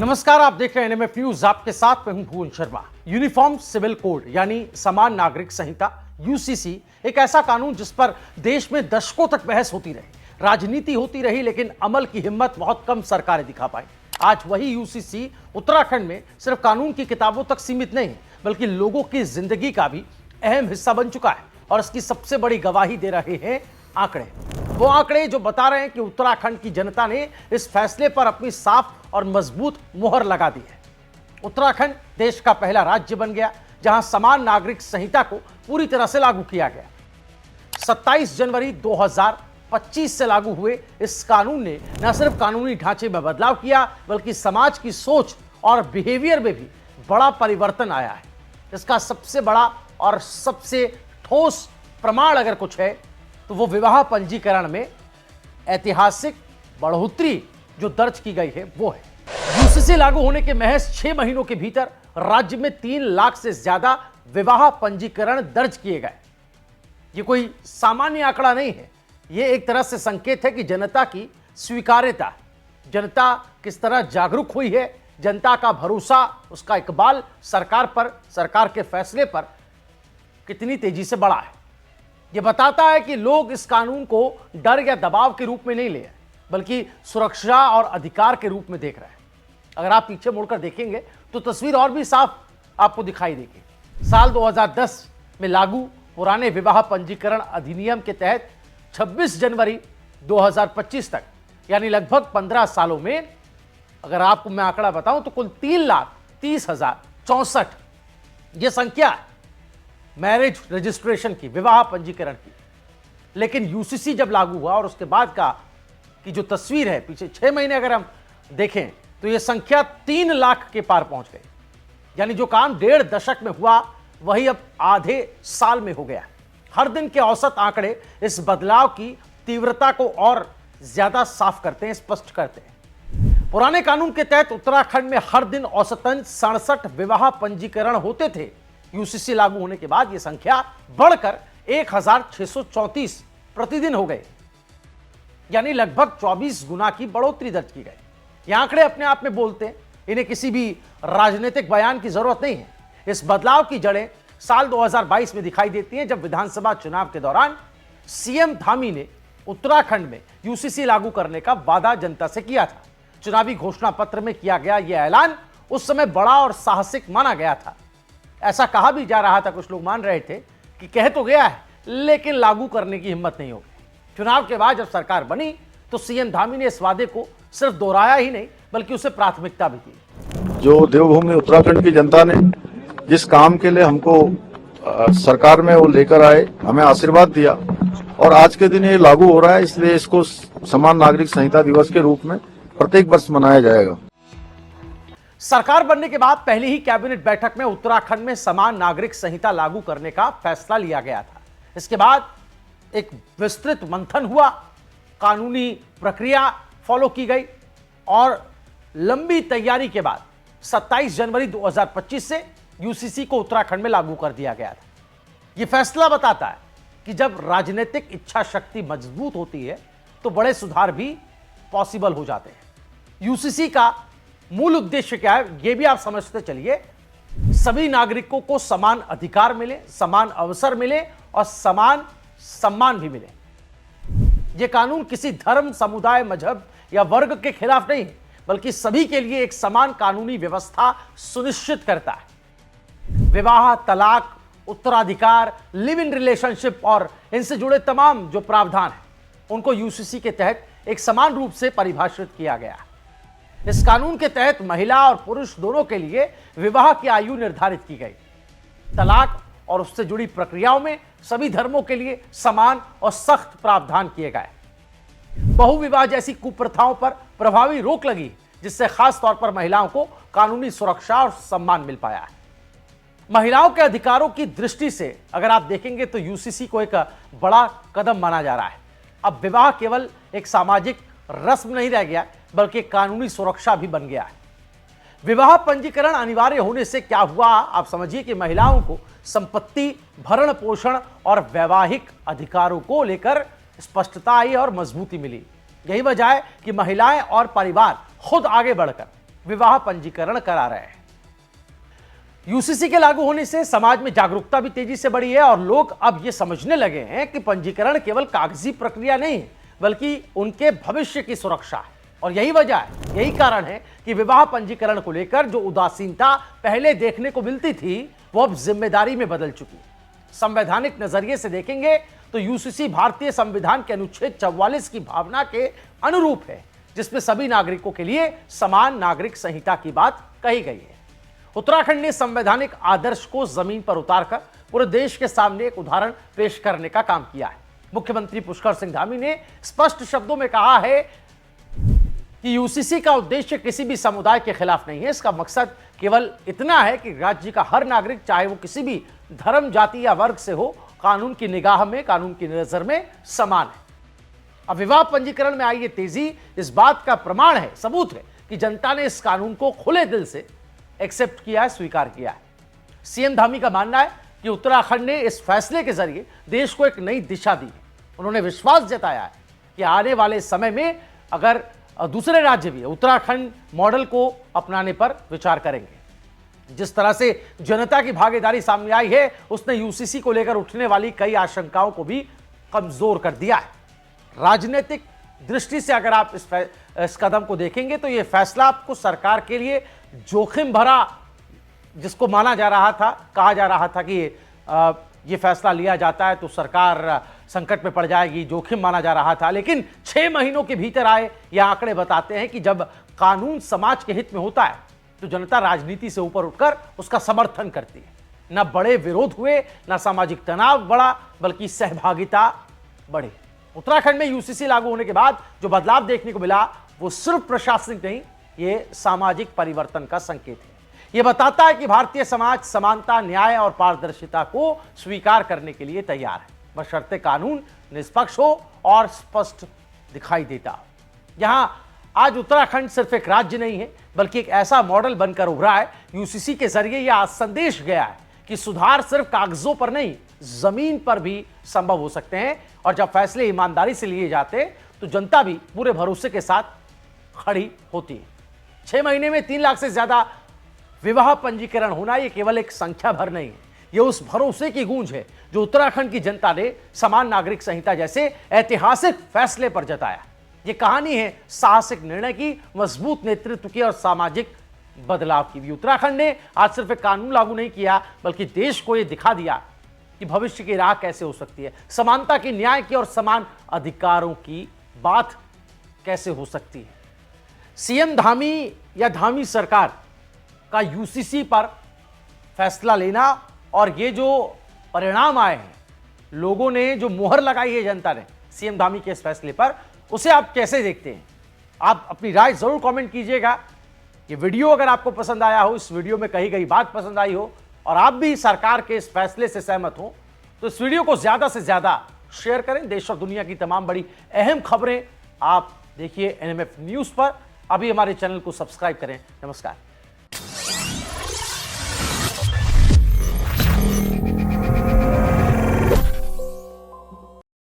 नमस्कार, आप देख रहे हैं एनएमएफ न्यूज। आपके साथ मैं हूं भुवन शर्मा। यूनिफॉर्म सिविल कोड यानी समान नागरिक संहिता यूसीसी एक ऐसा कानून जिस पर देश में दशकों तक बहस होती रही, राजनीति होती रही, लेकिन अमल की हिम्मत बहुत कम सरकारें दिखा पाई। आज वही यूसीसी उत्तराखंड में सिर्फ कानून की किताबों तक सीमित नहीं है, बल्कि लोगों की जिंदगी का भी अहम हिस्सा बन चुका है। और इसकी सबसे बड़ी गवाही दे रहे हैं आंकड़े। वो आंकड़े जो बता रहे हैं कि उत्तराखंड की जनता ने इस फैसले पर अपनी साफ और मजबूत मुहर लगा दी है। उत्तराखंड देश का पहला राज्य बन गया जहां समान नागरिक संहिता को पूरी तरह से लागू किया गया। 27 जनवरी 2025 से लागू हुए इस कानून ने न सिर्फ कानूनी ढांचे में बदलाव किया, बल्कि समाज की सोच और बिहेवियर में भी बड़ा परिवर्तन आया है। इसका सबसे बड़ा और सबसे ठोस प्रमाण अगर कुछ है तो वो विवाह पंजीकरण में ऐतिहासिक बढ़ोतरी जो दर्ज की गई है वो है। यूसीसी लागू होने के महज 6 महीनों के भीतर राज्य में 3 लाख से ज्यादा विवाह पंजीकरण दर्ज किए गए। ये कोई सामान्य आंकड़ा नहीं है, ये एक तरह से संकेत है कि जनता की स्वीकार्यता, जनता किस तरह जागरूक हुई है, जनता का भरोसा, उसका इकबाल सरकार पर, सरकार के फैसले पर कितनी तेजी से बढ़ा है। यह बताता है कि लोग इस कानून को डर या दबाव के रूप में नहीं ले रहे, बल्कि सुरक्षा और अधिकार के रूप में देख रहे हैं। अगर आप पीछे मुड़कर देखेंगे तो तस्वीर और भी साफ आपको दिखाई देगी। साल 2010 में लागू पुराने विवाह पंजीकरण अधिनियम के तहत 26 जनवरी 2025 तक यानी लगभग 15 सालों में अगर आपको मैं आंकड़ा बताऊं तो कुल 3,30,064 यह संख्या है मैरिज रजिस्ट्रेशन की, विवाह पंजीकरण की। लेकिन यूसीसी जब लागू हुआ और उसके बाद की जो तस्वीर है पीछे 6 महीने अगर हम देखें तो यह संख्या 3 लाख के पार पहुंच गई। यानी जो काम 1.5 दशक में हुआ वही अब आधे साल में हो गया। हर दिन के औसत आंकड़े इस बदलाव की तीव्रता को और ज्यादा साफ करते हैं, स्पष्ट करते हैं। पुराने कानून के तहत उत्तराखंड में हर दिन औसतन 67 विवाह पंजीकरण होते थे। यूसीसी लागू होने के बाद यह संख्या बढ़कर 1,634 प्रतिदिन हो गए, यानी लगभग 24 गुना की बढ़ोतरी दर्ज की गई। ये आंकड़े अपने आप में बोलते हैं, इन्हें किसी भी राजनीतिक बयान की जरूरत नहीं है। इस बदलाव की जड़ें साल 2022 में दिखाई देती हैं, जब विधानसभा चुनाव के दौरान सीएम धामी ने उत्तराखंड में यूसीसी लागू करने का वादा जनता से किया था। चुनावी घोषणा पत्र में किया गया यह ऐलान उस समय बड़ा और साहसिक माना गया था। ऐसा कहा भी जा रहा था, कुछ लोग मान रहे थे कि कह तो गया है लेकिन लागू करने की हिम्मत नहीं होगी। चुनाव के बाद जब सरकार बनी तो सीएम धामी ने इस वादे को सिर्फ दोहराया ही नहीं, बल्कि उसे प्राथमिकता भी दी। जो देवभूमि उत्तराखंड की जनता ने जिस काम के लिए हमको सरकार में वो लेकर आए, हमें आशीर्वाद दिया और आज के दिन ये लागू हो रहा है, इसलिए इसको समान नागरिक संहिता दिवस के रूप में प्रत्येक वर्ष मनाया जाएगा। सरकार बनने के बाद पहली ही कैबिनेट बैठक में उत्तराखंड में समान नागरिक संहिता लागू करने का फैसला लिया गया था। इसके बाद एक विस्तृत मंथन हुआ, कानूनी प्रक्रिया फॉलो की गई और लंबी तैयारी के बाद 27 जनवरी 2025 से यूसीसी को उत्तराखंड में लागू कर दिया गया था। यह फैसला बताता है कि जब राजनीतिक इच्छा शक्ति मजबूत होती है तो बड़े सुधार भी पॉसिबल हो जाते हैं। यूसीसी का मूल उद्देश्य क्या है यह भी आप समझते चलिए। सभी नागरिकों को समान अधिकार मिले, समान अवसर मिले और समान सम्मान भी मिले। यह कानून किसी धर्म, समुदाय, मजहब या वर्ग के खिलाफ नहीं है, बल्कि सभी के लिए एक समान कानूनी व्यवस्था सुनिश्चित करता है। विवाह, तलाक, उत्तराधिकार, लिव इन रिलेशनशिप और इनसे जुड़े तमाम जो प्रावधान हैं उनको यूसीसी के तहत एक समान रूप से परिभाषित किया गया है। इस कानून के तहत महिला और पुरुष दोनों के लिए विवाह की आयु निर्धारित की गई। तलाक और उससे जुड़ी प्रक्रियाओं में सभी धर्मों के लिए समान और सख्त प्रावधान किए गए। बहुविवाह जैसी कुप्रथाओं पर प्रभावी रोक लगी, जिससे खास तौर पर महिलाओं को कानूनी सुरक्षा और सम्मान मिल पाया है। महिलाओं के अधिकारों की दृष्टि से अगर आप देखेंगे तो यूसीसी को एक बड़ा कदम माना जा रहा है। अब विवाह केवल एक सामाजिक रस्म नहीं रह गया, बल्कि कानूनी सुरक्षा भी बन गया है। विवाह पंजीकरण अनिवार्य होने से क्या हुआ, आप समझिए कि महिलाओं को संपत्ति, भरण पोषण और वैवाहिक अधिकारों को लेकर स्पष्टता आई और मजबूती मिली। यही वजह है कि महिलाएं और परिवार खुद आगे बढ़कर विवाह पंजीकरण करा रहे हैं। यूसीसी के लागू होने से समाज में जागरूकता भी तेजी से बढ़ी है और लोग अब यह समझने लगे हैं कि पंजीकरण केवल कागजी प्रक्रिया नहीं है, बल्कि उनके भविष्य की सुरक्षा है। और यही वजह है, यही कारण है कि विवाह पंजीकरण को लेकर जो उदासीनता पहले देखने को मिलती थी, वो अब जिम्मेदारी में बदल चुकी है। संवैधानिक नजरिए से देखेंगे तो यूसीसी भारतीय संविधान के अनुच्छेद 44 की भावना के अनुरूप है, जिसमें सभी नागरिकों के लिए समान नागरिक संहिता की बात कही गई है। उत्तराखंड ने संवैधानिक आदर्श को जमीन पर उतारकर पूरे देश के सामने एक उदाहरण पेश करने का काम किया है। मुख्यमंत्री पुष्कर सिंह धामी ने स्पष्ट शब्दों में कहा है कि यूसीसी का उद्देश्य किसी भी समुदाय के खिलाफ नहीं है। इसका मकसद केवल इतना है कि राज्य का हर नागरिक, चाहे वो किसी भी धर्म, जाति या वर्ग से हो, कानून की निगाह में, कानून की नजर में समान है। अब विवाह पंजीकरण में आई ये तेजी इस बात का प्रमाण है, सबूत है कि जनता ने इस कानून को खुले दिल से एक्सेप्ट किया है, स्वीकार किया है। सीएम धामी का मानना है कि उत्तराखंड ने इस फैसले के जरिए देश को एक नई दिशा दी है। उन्होंने विश्वास जताया है कि आने वाले समय में अगर दूसरे राज्य भी उत्तराखंड मॉडल को अपनाने पर विचार करेंगे। जिस तरह से जनता की भागीदारी सामने आई है, उसने यूसीसी को लेकर उठने वाली कई आशंकाओं को भी कमजोर कर दिया है। राजनीतिक दृष्टि से अगर आप इस कदम को देखेंगे तो यह फैसला आपको सरकार के लिए जोखिम भरा, जिसको माना जा रहा था, कहा जा रहा था कि ये फैसला लिया जाता है तो सरकार संकट में पड़ जाएगी, जोखिम माना जा रहा था। लेकिन 6 महीनों के भीतर आए ये आंकड़े बताते हैं कि जब कानून समाज के हित में होता है तो जनता राजनीति से ऊपर उठकर उसका समर्थन करती है। न बड़े विरोध हुए, न सामाजिक तनाव बढ़ा, बल्कि सहभागिता बढ़ी। उत्तराखंड में यूसीसी लागू होने के बाद जो बदलाव देखने को मिला, वो सिर्फ प्रशासनिक नहीं, ये सामाजिक परिवर्तन का संकेत है। यह बताता है कि भारतीय समाज समानता, न्याय और पारदर्शिता को स्वीकार करने के लिए तैयार है, बशर्ते कानून निष्पक्ष हो और स्पष्ट दिखाई देता हो। यहां आज उत्तराखंड सिर्फ एक राज्य नहीं है, बल्कि एक ऐसा मॉडल बनकर उभरा है। यूसीसी के जरिए यह संदेश गया है कि सुधार सिर्फ कागजों पर नहीं, जमीन पर भी संभव हो सकते हैं। और जब फैसले ईमानदारी से लिए जाते तो जनता भी पूरे भरोसे के साथ खड़ी होती है। 6 महीने में 3 लाख से ज्यादा विवाह पंजीकरण होना यह केवल एक संख्या भर नहीं है, यह उस भरोसे की गूंज है जो उत्तराखंड की जनता ने समान नागरिक संहिता जैसे ऐतिहासिक फैसले पर जताया। यह कहानी है साहसिक निर्णय की, मजबूत नेतृत्व की और सामाजिक बदलाव की भी। उत्तराखंड ने आज सिर्फ एक कानून लागू नहीं किया, बल्कि देश को यह दिखा दिया कि भविष्य की राह कैसे हो सकती है, समानता की, न्याय की और समान अधिकारों की बात कैसे हो सकती है। सीएम धामी या धामी सरकार का यूसीसी पर फैसला लेना और ये जो परिणाम आए हैं, लोगों ने जो मोहर लगाई है जनता ने सीएम धामी के इस फैसले पर, उसे आप कैसे देखते हैं? आप अपनी राय जरूर कमेंट कीजिएगा। ये वीडियो अगर आपको पसंद आया हो, इस वीडियो में कही गई बात पसंद आई हो और आप भी सरकार के इस फैसले से सहमत हो, तो इस वीडियो को ज्यादा से ज्यादा शेयर करें। देश और दुनिया की तमाम बड़ी अहम खबरें आप देखिए एनएमएफ न्यूज पर। अभी हमारे चैनल को सब्सक्राइब करें। नमस्कार।